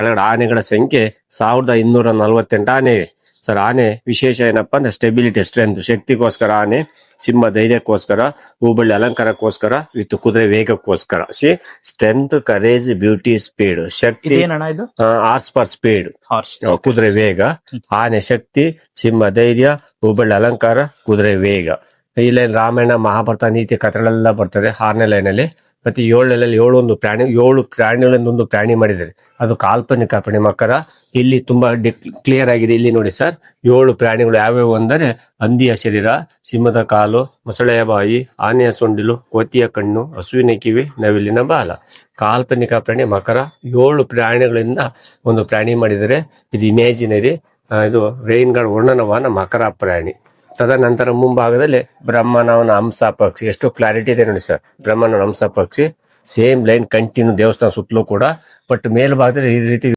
ಕೆಳಗಡೆ ಆನೆಗಳ ಸಂಖ್ಯೆ 1248 ಆನೆ ಇವೆ ಸರ್. ಆನೆ ವಿಶೇಷ ಏನಪ್ಪಾ ಅಂದ್ರೆ ಸ್ಟೆಬಿಲಿಟಿ, ಸ್ಟ್ರೆಂತ್, ಶಕ್ತಿಗೋಸ್ಕರ ಆನೆ, ಸಿಂಹ ಧೈರ್ಯಕ್ಕೋಸ್ಕರ, ಹೂಬಳ್ಳಿ ಅಲಂಕಾರಕ್ಕೋಸ್ಕರ, ವಿತ್ ಕುದುರೆ ವೇಗಕ್ಕೋಸ್ಕರ. Strength, courage, beauty, speed. ಶಕ್ತಿ ಇದೇನಣ್ಣ ಇದು? Horse power speed, horse. ಕುದುರೆ ವೇಗ. ಆನೆ ಶಕ್ತಿ, ಸಿಂಹ ಧೈರ್ಯ, ಹೂಬಳ್ಳಿ ಅಲಂಕಾರ, ಕುದುರೆ ವೇಗ. ಈ ಲೈನ್ ರಾಮಾಯಣ, ಮಹಾಭಾರತ, ನೀತಿ ಕಥೆಗಳೆಲ್ಲ ಬರ್ತದೆ 6ನೇ ಲೈನಲ್ಲಿ. ಮತ್ತೆ 7ನೇ ಲೈನ್ 7 ಪ್ರಾಣಿಗಳಿಂದ ಒಂದು ಪ್ರಾಣಿ ಮಾಡಿದ್ದಾರೆ, ಅದು ಕಾಲ್ಪನಿಕ ಪ್ರಾಣಿ ಮಕ್ಕಳ. ಇಲ್ಲಿ ತುಂಬಾ ಕ್ಲಿಯರ್ ಆಗಿದೆ. ಇಲ್ಲಿ ನೋಡಿ ಸರ್, 7 ಪ್ರಾಣಿಗಳು ಯಾವ್ಯಾವು ಅಂದರೆ ಹಂದಿಯ ಶರೀರ, ಸಿಂಹದ ಕಾಲು, ಮೊಸಳೆಯ ಬಾಯಿ, ಆನೆಯ ಸೊಂಡಿಲು, ಕೋತಿಯ ಕಣ್ಣು, ಹಸುವಿನ ಕಿವಿ, ನವಿಲಿನ ಬಾಲ. ಕಾಲ್ಪನಿಕ ಪ್ರಾಣಿ ಮಕರ. 7 ಪ್ರಾಣಿಗಳಿಂದ ಒಂದು ಪ್ರಾಣಿ ಮಾಡಿದರೆ. ಇದು ಇಮ್ಯಾಜಿನರಿ. ಇದು ರೈನ್ ಗಾರ್ಡ್ ವರ್ಣನವಾನ ಮಕರ ಪ್ರಾಣಿ. ತದನಂತರ ಮುಂಭಾಗದಲ್ಲಿ ಬ್ರಹ್ಮನವನ ಹಂಸ ಪಕ್ಷಿ. ಎಷ್ಟು ಕ್ಲಾರಿಟಿ ಇದೆ ನೋಡಿ ಸರ್. ಬ್ರಹ್ಮನವನ ಹಂಸ ಪಕ್ಷಿ ಸೇಮ್ ಲೈನ್ ಕಂಟಿನ್ಯೂ ದೇವಸ್ಥಾನ ಸುತ್ತಲೂ ಕೂಡ. ಬಟ್ ಮೇಲ್ಭಾಗದಲ್ಲಿ ಈ ರೀತಿ